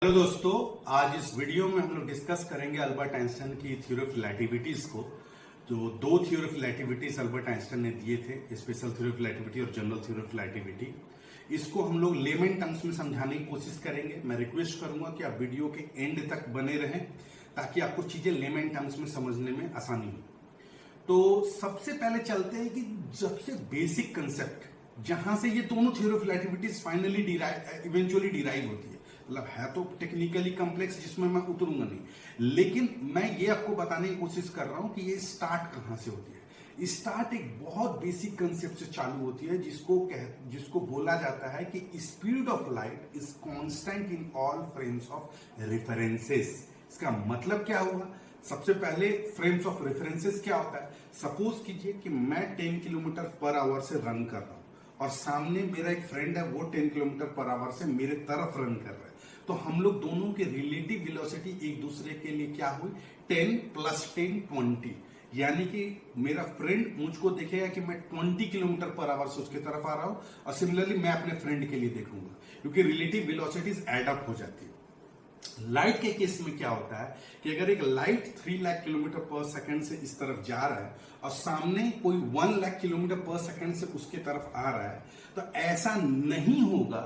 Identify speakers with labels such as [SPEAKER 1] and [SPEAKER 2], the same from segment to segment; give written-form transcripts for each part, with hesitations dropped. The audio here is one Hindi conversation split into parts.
[SPEAKER 1] हेलो दोस्तों, आज इस वीडियो में हम लोग डिस्कस करेंगे अल्बर्ट आइंस्टाइन की थ्योरी ऑफ रिलेटिविटीज को। जो दो थ्योरी ऑफ रिलेटिविटीज अल्बर्ट आइंस्टाइन ने दिए थे, स्पेशल थ्योरी ऑफ रिलेटिविटी और जनरल थ्योरी ऑफ रिलेटिविटी, इसको हम लोग लेमन टर्म्स में समझाने की कोशिश करेंगे। मैं रिक्वेस्ट करूंगा कि आप वीडियो के एंड तक बने रहें ताकि आपको चीजें लेमन टर्म्स में समझने में आसानी हो। तो सबसे पहले चलते हैं कि सबसे बेसिक कंसेप्ट जहां से ये दोनों theory of relativities finally eventually derive होती है। मतलब है तो टेक्निकली कॉम्प्लेक्स, जिसमें मैं उतरूंगा नहीं, लेकिन मैं ये आपको बताने की कोशिश कर रहा हूं कि ये स्टार्ट कहां से होती है। स्टार्ट एक बहुत बेसिक कंसेप्ट से चालू होती है जिसको बोला जाता है कि speed of light is constant in all frames of references. इसका मतलब क्या हुआ? सबसे पहले फ्रेम्स ऑफ रेफरेंसेस क्या होता है? सपोज कीजिए कि मैं 10 किलोमीटर पर आवर से रन कर रहा हूं और सामने मेरा एक फ्रेंड है, वो 10 किलोमीटर पर आवर से मेरे तरफ रन कर रहा है। तो हम लोग दोनों के रिलेटिव वेलोसिटी एक दूसरे के लिए क्या हुई? 10 + 10 20। यानी कि मेरा फ्रेंड मुझको देखेगा कि मैं 20 किलोमीटर पर आवर से उसके तरफ आ रहा हूं, और सिमिलरली मैं अपने फ्रेंड के लिए देखूंगा, क्योंकि रिलेटिव वेलोसिटीज एड अप हो जाती है। लाइट के केस में क्या होता है कि अगर एक लाइट 3 लाख किलोमीटर पर सेकंड से इस तरफ जा रहा है और सामने कोई 1 लाख किलोमीटर पर सेकंड से उसके तरफ आ रहा है, तो ऐसा नहीं होगा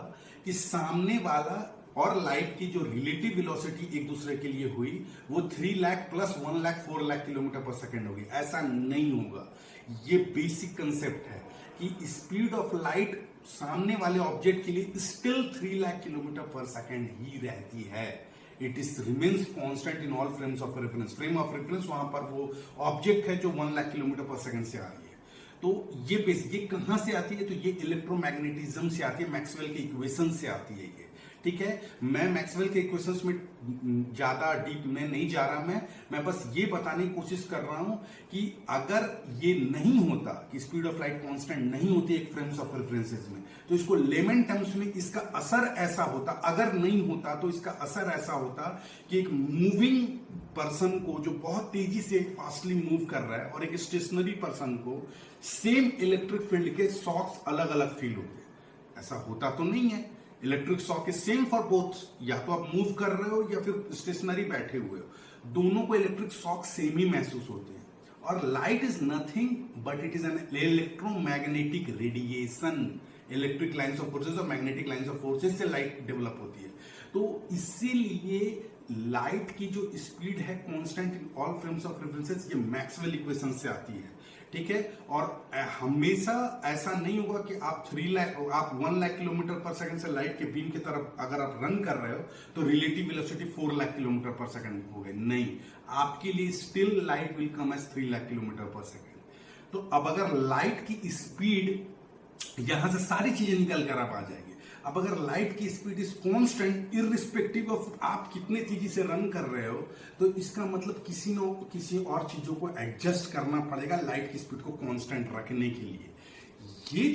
[SPEAKER 1] कि सामने वाला और लाइट की जो रिलेटिव वेलोसिटी एक दूसरे के लिए हुई वो 3 लाख + 1 लाख 4 लाख किलोमीटर पर सेकंड होगी। ऐसा नहीं होगा। ये बेसिक कंसेप्ट है कि स्पीड ऑफ लाइट सामने वाले ऑब्जेक्ट के लिए स्टिल 3 लाख किलोमीटर पर सेकंड ही रहती है। It is remains constant in all frames of reference. Frame of reference वहां पर वो ऑब्जेक्ट है जो 1 लाख किलोमीटर पर सेकंड से आ रही है। तो ये कहां से आती है? तो ये इलेक्ट्रोमैग्नेटिज्म से आती है, मैक्सवेल के इक्वेशन से आती है ये। ठीक है, मैं मैक्सवेल के इक्वेशंस में ज्यादा डीप में नहीं जा रहा। मैं बस ये बताने की कोशिश कर रहा हूं कि अगर ये नहीं होता कि स्पीड ऑफ लाइट कांस्टेंट नहीं होती एक फ्रेम्स ऑफ रेफरेंसेस में, तो इसको लेमन टर्म्स में इसका असर ऐसा होता, अगर नहीं होता तो इसका असर ऐसा होता कि एक मूविंग पर्सन को जो बहुत तेजी से फास्टली मूव कर रहा है और एक स्टेशनरी पर्सन को सेम इलेक्ट्रिक फील्ड के शॉक्स अलग अलग फील होते। ऐसा होता तो नहीं है। Electric shock is same for both. या तो आप मूव कर रहे हो या फिर स्टेशनरी बैठे हुए हो, दोनों को इलेक्ट्रिक शॉक सेम ही महसूस होते हैं। और light is nothing but it is an electromagnetic radiation. Electric lines of forces और मैग्नेटिक लाइंस ऑफ फोर्सेस से लाइट डेवलप होती है। तो इसीलिए लाइट की जो स्पीड है constant in all frames of references, ये मैक्सवेल इक्वेशन से आती है। ठीक है, और हमेशा ऐसा नहीं होगा कि आप 1 लाख किलोमीटर पर सेकंड से लाइट के बीम की तरफ अगर आप रन कर रहे हो तो रिलेटिव वेलोसिटी 4 लाख किलोमीटर पर सेकंड हो गई। नहीं, आपके लिए still light will come as 3 lakh kilometre पर सेकंड। तो अब अगर लाइट की स्पीड, यहां से सारी चीजें निकल कर आप आ जाएगी। अब अगर लाइट की speed is constant irrespective of आप कितने तेजी से रन कर रहे हो, तो इसका मतलब किसी और चीजों को एडजस्ट करना पड़ेगा लाइट की स्पीड को कांस्टेंट रखने के लिए। ये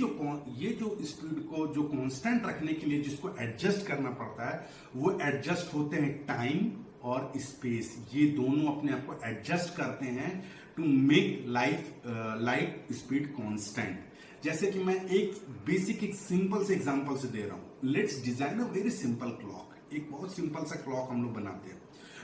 [SPEAKER 1] जो स्पीड को जो कांस्टेंट रखने के लिए जिसको एडजस्ट करना पड़ता है, वो एडजस्ट होते हैं टाइम और स्पेस। ये दोनों अपने आप को एडजस्ट करते हैं to make light speed constant. जैसे कि मैं एक सिंपल से एग्जांपल से दे रहा हूं। Let's design a very simple clock. एक बहुत सिंपल सा क्लॉक हम लोग बनाते हैं।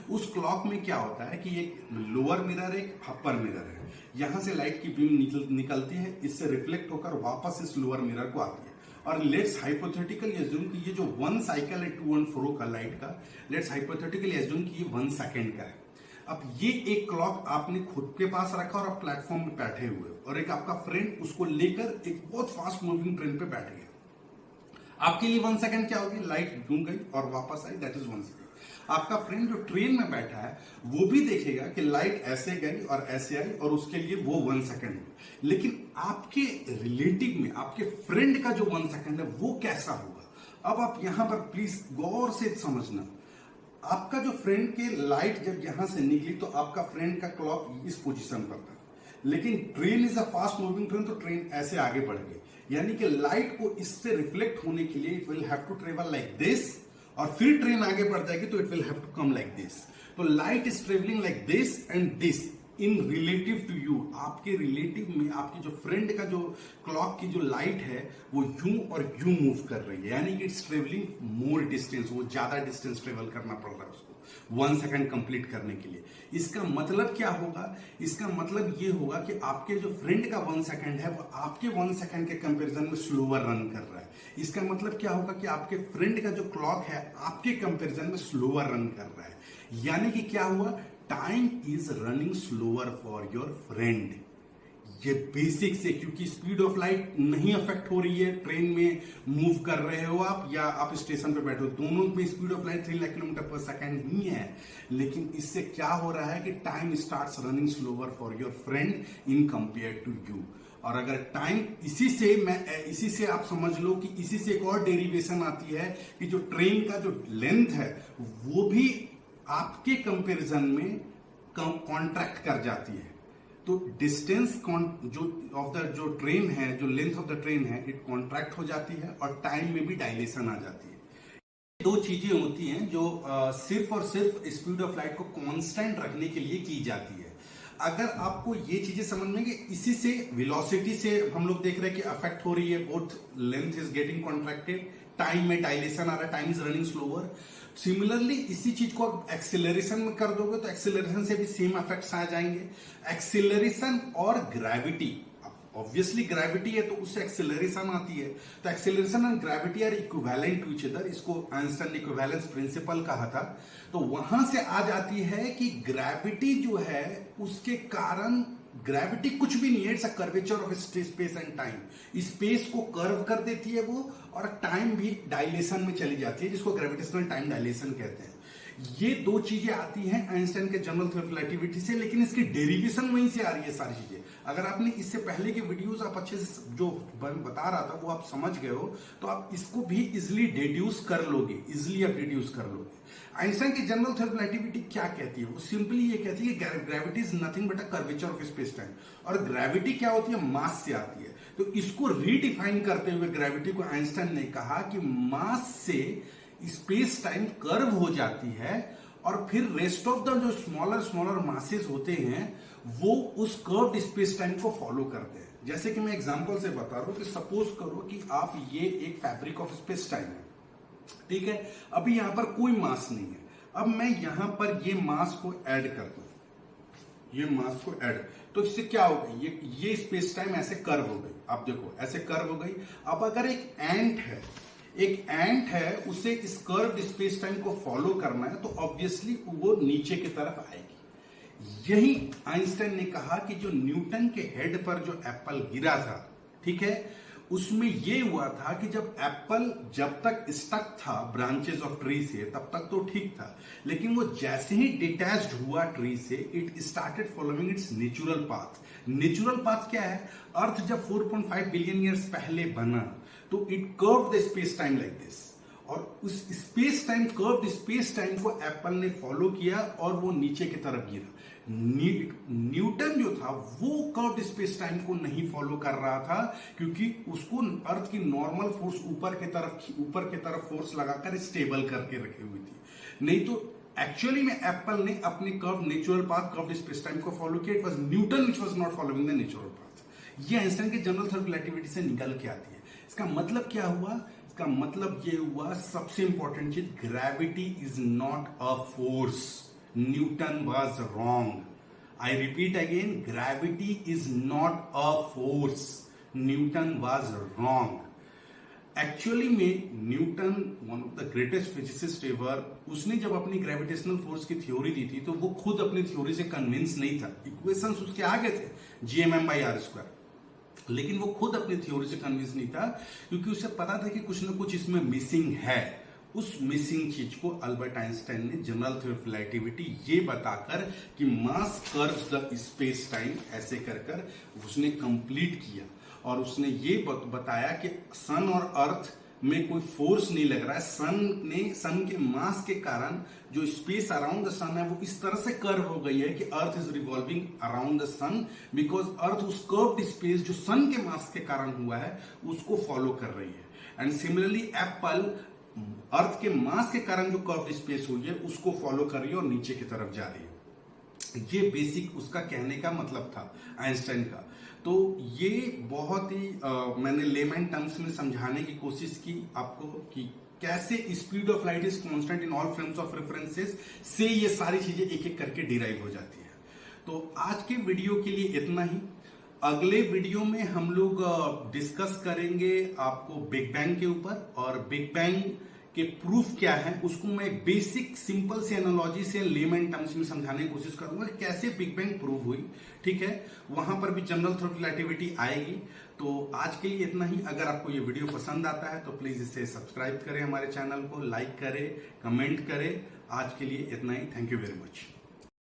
[SPEAKER 1] उस क्लॉक में क्या होता है कि एक लोअर मिरर, एक अपर मिरर है। यहां से लाइट की बीम निकलती है, इससे रिफ्लेक्ट होकर वापस इस लोअर मिरर को आती है। और लेट्स हाइपोथेटिकली एज्यूम कि ये जो 1 साइकिल है टू एंड फ्रो का लाइट का, लेट्स हाइपोथेटिकली एज्यूम कि ये 1 सेकेंड का है। अब ये एक क्लॉक आपने खुद के पास रखा और आप प्लेटफॉर्म पे बैठे हुए हो, और एक आपका फ्रेंड उसको लेकर एक बहुत फास्ट मूविंग ट्रेन पे बैठ गया। आपके लिए 1 सेकंड क्या होगी? लाइट घूम गई और वापस आई, दैट इज 1 सेकंड। आपका फ्रेंड जो ट्रेन में बैठा है वो भी देखेगा कि लाइट ऐसे गई और ऐसे आई, और उसके लिए वो 1 सेकंड हुआ। लेकिन आपके रिलेटिव में आपके फ्रेंड का जो 1 सेकंड है वो कैसा होगा? अब आप यहां पर प्लीज गौर से समझना। आपका जो फ्रेंड के लाइट जब यहां से निकली तो आपका फ्रेंड का क्लॉक इस पोजीशन पर था, लेकिन train is a fast moving train, तो ट्रेन ऐसे आगे बढ़ गई। यानी कि लाइट को इससे रिफ्लेक्ट होने के लिए it will have to travel like this, और फिर ट्रेन आगे बढ़ जाएगी तो it will have to come like this. तो light is travelling like this and this, in relative to you, आपके रिलेटिव में आपके जो फ्रेंड का जो क्लॉक की जो लाइट है वो यूं और यूं मूव कर रही है, यानी कि इट्स ट्रेवलिंग मोर डिस्टेंस, वो ज्यादा डिस्टेंस ट्रेवल करना पड़ रहा है उसको 1 सेकंड कंप्लीट करने के लिए। इसका मतलब क्या होगा? इसका मतलब ये होगा कि आपके जो फ्रेंड का 1 सेकंड है वो आपके 1 सेकंड के कंपैरिजन में स्लोअर रन कर रहा है। इसका मतलब क्या होगा कि आपके फ्रेंड का जो क्लॉक है आपके कंपैरिजन में स्लोअर रन कर रहा है, यानी कि क्या हुआ? Time is running slower for your friend. ये बेसिक से, क्योंकि स्पीड ऑफ लाइट नहीं अफेक्ट हो रही है, ट्रेन में मूव कर रहे हो आप या आप स्टेशन पे बैठे हो, दोनों में speed of light 3 lakh kilometre पर सेकंड ही है। लेकिन इससे क्या हो रहा है कि time starts running slower for your friend in compare to you. और अगर टाइम इसी से आप समझ लो कि इसी से एक और डेरिवेशन आती है कि जो ट्रेन का जो लेंथ है वो भी आपके कंपैरिजन में कॉन्ट्रैक्ट कर जाती है। तो डिस्टेंस जो ट्रेन है, जो लेंथ ऑफ द ट्रेन है, इट कॉन्ट्रैक्ट हो जाती है और टाइम में भी डायलेशन आ जाती है। दो चीजें होती हैं जो सिर्फ और सिर्फ स्पीड ऑफ लाइट को कांस्टेंट रखने के लिए की जाती है। अगर आपको ये चीजें समझ में कि इसी से वेलोसिटी से हम लोग देख रहे हैं कि अफेक्ट हो रही है, both length is getting contracted, time में डायलेशन आ रहा है, time is running slower. Similarly इसी चीज को आप एक्सेलरेशन में कर दोगे तो एक्सेलरेशन से भी सेम इफेक्ट्स आ जाएंगे। एक्सेलरेशन और ग्रेविटी, ऑब्वियसली ग्रेविटी है तो उससे एक्सेलरेशन आती है, तो acceleration and gravity are equivalent to each other. इसको आइंस्टाइन ने इक्विवेलेंस प्रिंसिपल कहा था। तो वहां से आ जाती है कि ग्रेविटी जो है उसके कारण, ग्रेविटी कुछ भी नहीं है, it's a curvature of space and time. Space को कर्व कर देती है वो, और टाइम भी डायलेशन में चली जाती है, जिसको ग्रेविटेशनल टाइम डायलेशन कहते हैं। ये दो चीजें आती हैं आइंस्टाइन के जनरल थ्योरी ऑफ रिलेटिविटी से, लेकिन इसकी डेरिवेशन वहीं से आ रही है सारी चीजें। अगर आपने इससे पहले के वीडियोस आप अच्छे से जो बता रहा था वो आप समझ गए हो तो आप इसको भी इजिली डिड्यूस कर लोगे, इजिली आप डिड्यूस कर लोगे। आइंस्टाइन की जनरल थ्योरी ऑफ रिलेटिविटी क्या कहती है? वो सिंपली ये कहती है कि gravity is nothing but a curvature of space time. और ग्रेविटी क्या होती है? मास से आती है। तो इसको रीडिफाइन करते हुए ग्रेविटी को आइंस्टाइन ने कहा कि मास से स्पेस टाइम कर्व हो जाती है, और फिर रेस्ट ऑफ द जो स्मॉलर मासेस होते हैं वो उस कर्व्ड स्पेस टाइम को फॉलो करते हैं। जैसे कि मैं एग्जांपल से बता रहा हूं कि सपोज करो कि आप ये एक फैब्रिक ऑफ स्पेस टाइम है, ठीक है? अभी यहां पर कोई मास नहीं है। अब मैं यहां पर ये मास को ऐड कर दूं, ये मास को ऐड, तो इससे क्या होगा? ये स्पेस टाइम ऐसे कर्व हो गई। आप देखो ऐसे कर्व हो गई। अब अगर एक एंट है उसे इस कर्व्ड स्पेस टाइम को फॉलो करना है तो ऑब्वियसली वो नीचे की तरफ आएगी। यही आइंस्टाइन ने कहा कि जो न्यूटन के हेड पर जो एप्पल गिरा था, ठीक है, उसमें यह हुआ था कि जब एप्पल जब तक स्टक था ब्रांचेस ऑफ ट्री से तब तक तो ठीक था, लेकिन वो जैसे ही डिटैच्ड हुआ ट्री से it started following it's natural path. Natural path क्या है? अर्थ जब 4.5 बिलियन ईयर्स पहले बना तो it curved the space time like this, और उस space time, curved space time को एप्पल ने फॉलो किया और वो नीचे की तरफ गिरा। न्यूटन जो था वो कर्व्ड स्पेस टाइम को नहीं फॉलो कर रहा था, क्योंकि उसको अर्थ की नॉर्मल फोर्स ऊपर की तरफ फोर्स लगाकर स्टेबल करके रखी हुई थी। नहीं तो एक्चुअली में एप्पल ने अपने curve natural path, curved space time को फॉलो किया। It was Newton which was not following the natural path. ये आइंस्टाइन के जनरल थ्योरी ऑफ रिलेटिविटी से निकल के आती है। इसका मतलब क्या हुआ? इसका मतलब ये हुआ, सबसे इंपॉर्टेंट चीज, gravity is not a force. Newton was wrong. I repeat again, gravity is not a force. Newton was wrong. Actually में Newton, one of the greatest physicist ever, उसने जब अपनी ग्रेविटेशनल फोर्स की थ्योरी दी थी तो वो खुद अपनी थ्योरी से कन्विंस नहीं था। इक्वेशंस उसके आगे थे, gmm/r², लेकिन वो खुद अपनी थ्योरी से कन्विंस नहीं था, क्योंकि उसे पता था कि कुछ ना कुछ इसमें मिसिंग है। उस मिसिंग चीज को अल्बर्ट आइंस्टाइन ने जनरल थ्योरी ऑफ रिलेटिविटी ये बताकर कि मास कर्व्स द स्पेस टाइम, ऐसे कर उसने कंप्लीट किया। और उसने ये बताया कि सन और अर्थ में कोई फोर्स नहीं लग रहा है। सन के मास के कारण जो स्पेस अराउंड द सन है वो इस तरह से कर्व हो गई है कि earth is revolving around the sun, because earth उस कर्व्ड स्पेस जो सन के मास के कारण हुआ है उसको फॉलो कर रही है। एंड सिमिलरली एप्पल अर्थ के मास के कारण जो कर्व्ड स्पेस हुई है उसको फॉलो कर रही है और नीचे की तरफ जा रही है। ये बेसिक उसका कहने का मतलब था आइंस्टाइन का। तो ये बहुत ही मैंने लेमैन टर्म्स में समझाने की कोशिश की आपको कि कैसे speed of light is constant in all frames of references से ये सारी चीजें एक एक करके डिराइव हो जाती है। तो आज के वीडियो के लिए इतना ही। अगले वीडियो में हम लोग डिस्कस करेंगे आपको बिग बैंग के ऊपर, और बिग बैंग के प्रूफ क्या है उसको मैं बेसिक सिंपल से एनालॉजी से लेमैन टर्म्स में समझाने की कोशिश करूंगा कैसे बिग बैंग प्रूव हुई। ठीक है, वहां पर भी जनरल थ्योरी ऑफ रिलेटिविटी आएगी। तो आज के लिए इतना ही। अगर आपको ये वीडियो पसंद आता है तो प्लीज इसे सब्सक्राइब करें, हमारे चैनल को लाइक करें, कमेंट करें। आज के लिए इतना ही। Thank you very much.